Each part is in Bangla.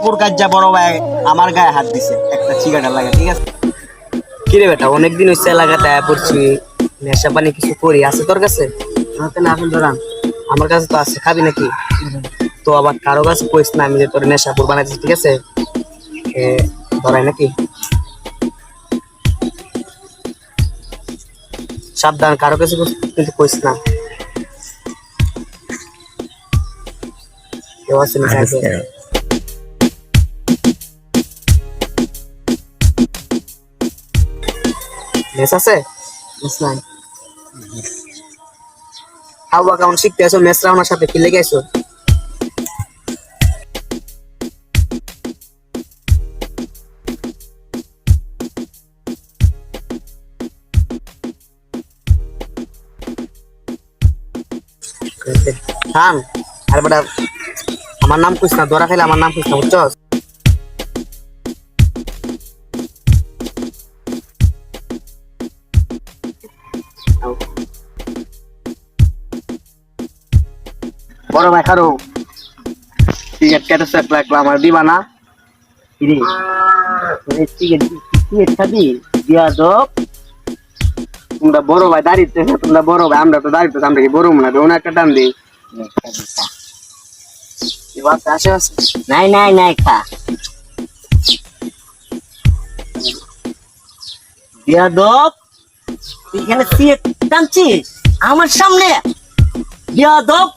নেশাকুর কাজ্জা বড় ভাই আমার গায়ে হাত দিছে একটা সিগারেট লাগে, ঠিক আছে? কিরে বেটা, অনেকদিন হচ্ছে এলাকাতে আয়া পড়ছি, নেশা পানি কিছু করি, আছে তোর কাছে? না এখন ধরান, আমার কাছে তো আছে, খাবি নাকি? তো আবার কারো কাছে কইস না আমি যে তোর নেশাপুর বানাইছি, ঠিক আছে? ধরাই নাকি? সাবধান, কারো কাছে কিন্তু কইস না। কেউ আছে না? মেস আছে? মেস নাই। হাওয়া কেমন শিখতে আসো? মেস রাউনার সাথে কি লেগে আসো? থাম, আর বেটা আমার নাম কইস না, ধরা খাইলে আমার নাম কইস না, বুঝছস? বড় ভাই খারো, সিগারেট কেটেছে লাগলো, আমার দিবা না? সিগারেট খাবি? দিয়া দপ, তোমরা বড় ভাই দাঁড়িয়ে, তোমরা বড় ভাই, আমরা তো দাঁড়িয়ে, আমরা কি বড় মনে হয় ওনা একটা টান দিই। নাই নাই নাই, খা দিয়া দপ, এখানে সিগারেট টানছিস আমার সামনে? দিয়া দপ,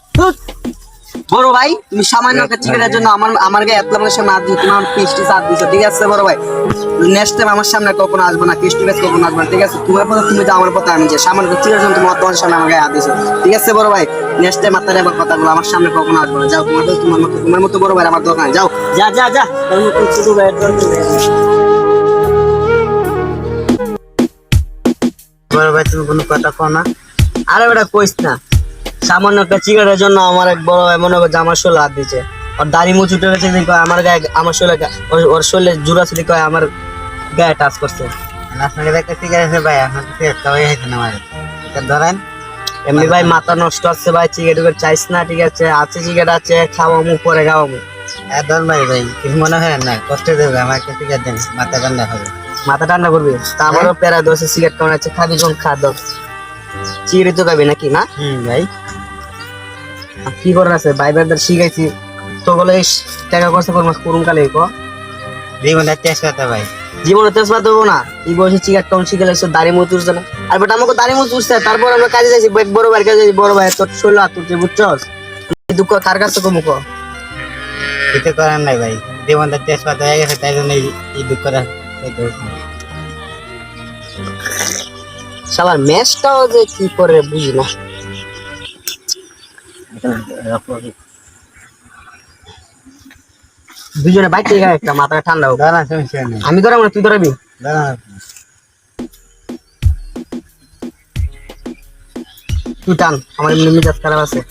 বড় ভাই তুমি সামান্য একটা সিগারেটের জন্য আমার গায়ে এত মানুষের সামনে হাত দিয়ে তোমার পিস্টি চাপ দিছো, ঠিক আছে? বড় ভাই নেক্সট টাইম আমার সামনে কখনো আসবো না, পিস্টি বেশ কখনো আসবো না, ঠিক আছে? তোমার পথে তুমি যাও, আমার পথে আমি যে সামান্য সিগারেটের জন্য তোমার সামনে আমার গায়ে হাত দিছো, ঠিক আছে? বড় ভাই নেক্সট টাইম মাত্রায় আবার কথা বলো, আমার সামনে কখনো আসবো না, যাও। তোমার মতো বড় ভাই আমার দরকার, যাও যা যা যা, তোর মতো ছোট ভাই বড় ভাই তুমি কোনো কথা কও না? আরে বেটা কইস না, সামান্য একটা সিগারেটের জন্য আমার এক বড় ভাই মনে করছে আমার শরীরে হাত দিচ্ছে, ওর দাড়ি মুছ উঠে গেছে, আমার গায়ে, আমার শরীরে, ওর শরীরে জোড়া ছিল, আমার গায়ে টাচ করছে। আপনাকে একটা সিগারেট ভাই, আপনার ধরেন এমনি ভাই মাথা নষ্ট হচ্ছে ভাই, সিগারেট চাইস না, ঠিক আছে? আছে সিগারেট আছে, খাওয়ামু পরে খাওয়ামু। ধর ভাই ভাই কিছু মনে হয় না, কষ্ট দেবে, আমার একটা সিগারেট দেন, মাথা ঠান্ডা হবে। মাথা ঠান্ডা করবি? তা আমারও প্যারা দোষে সিগারেট কেমন আছে, খাবি কোন খা দোষ, সিগারেট তো খাবি নাকি না? ভাই কি করার আছে, বাইবারদের শিখাইছি তো বলে টাকা খরচ করুন কালে জীবনে তেজপাতা ভাই, জীবনে তেজপাতা দেবো না? এই বয়সে সিগারেট কেমন শিখে লাগছে, দাড়ি মুখ উঠছে না? আর বেটা আমাকে দাড়ি মুখ উঠছে, তারপর আমরা কাজে যাইছি, বড় ভাইয়ের কাজে, বড় ভাই তোর শরীর হাত উঠছে, বুঝছস? দুঃখ কার কাছে কমুক কিছু করার নাই ভাই, জীবনটা তেজপাতা হয়ে গেছে, তাই জন্য এই দুঃখটা সবার ম্যাচটাও যে কি করে বুঝি না। দুজনে বাইক থেকে একটা মাথা ঠান্ডা হোক, আমি ধরাবো না, তুই ধরাবি? তুই টান, আমার এমনি মেজাজ খারাপ আছে।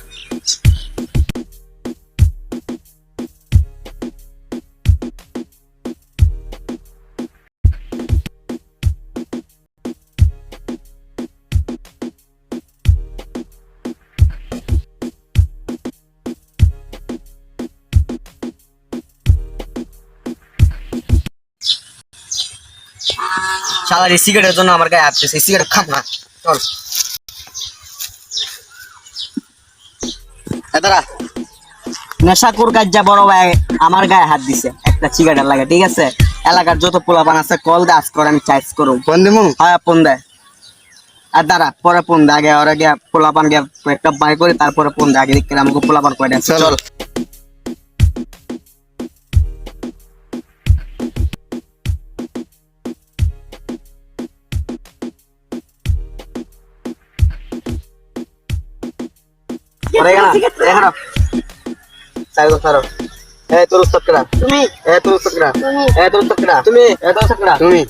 শালার এই সিগারেটের জন্য আমার গায়ে হাত দিয়েছে, সিগারেট খাক না, চল। দাঁড়া, নেশাকুর কাজ্জা বড় ভাই আমার গায়ে হাত দিছে একটা সিগারেট লাগে, ঠিক আছে? এলাকার যত পোলাপান আছে কল দে, আজ করে আমি চাইজ করবো, ফোন দিব। হ্যাঁ ফোন দেয়, আর দাঁড়া পরে ফোন দে, আগে ওরা গিয়া পোলাপান গিয়া একটা বাই করে তারপরে ফোন দে, আগে দেখতে আমাকে পোলাপান কয়টা আছে, চল।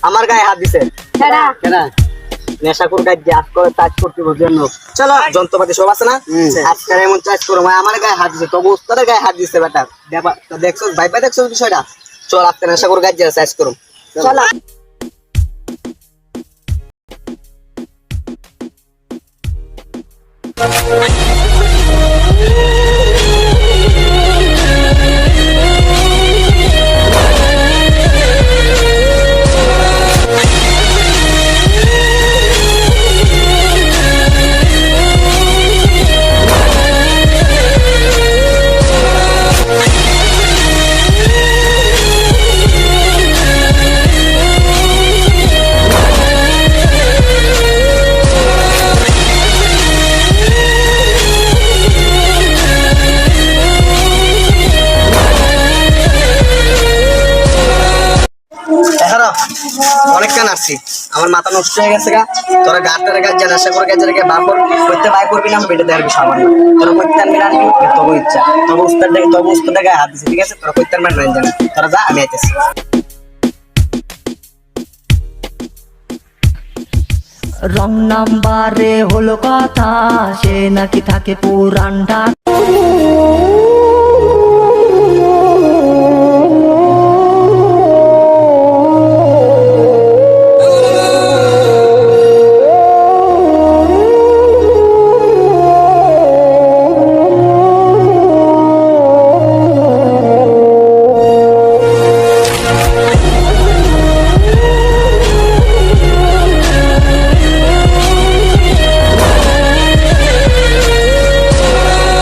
আমার গায়ে হাত দিছে, নেশাকুর গায়ে হাত করে চার্জ করতে জন্য, চলো যন্ত্রপাতি সব আছে না, আজকাল এমন চার্জ করো, আমার গায়ে হাত দিছে, তবু উস্তাদের গায়ে হাত দিছে বেটা, দেখছো ভাই ভাই, দেখছো বিষয়টা? চল আজকে নেশাকুর গায়ে চার্জ করো, চলো। অনেক কান আসছি, আমার মাথা নষ্ট হয়ে গেছে গা। তোরা গাড়টার কাজ জানা আশা করে গেছে রেখে বাপর করতে বাই করবি না, বেটে দেওয়ার সামান্য তোরা প্রত্যান মিলে আনবি, তবু ইচ্ছা তবু উস্তাদ গায়ে হাত দিছে, ঠিক আছে? তোরা প্রত্যান মান নাই জানা, তোরা যা, আমি আইতেছি। রং নাম্বারে হলো কথা, সে নাকি থাকে পুরান ঢাকা।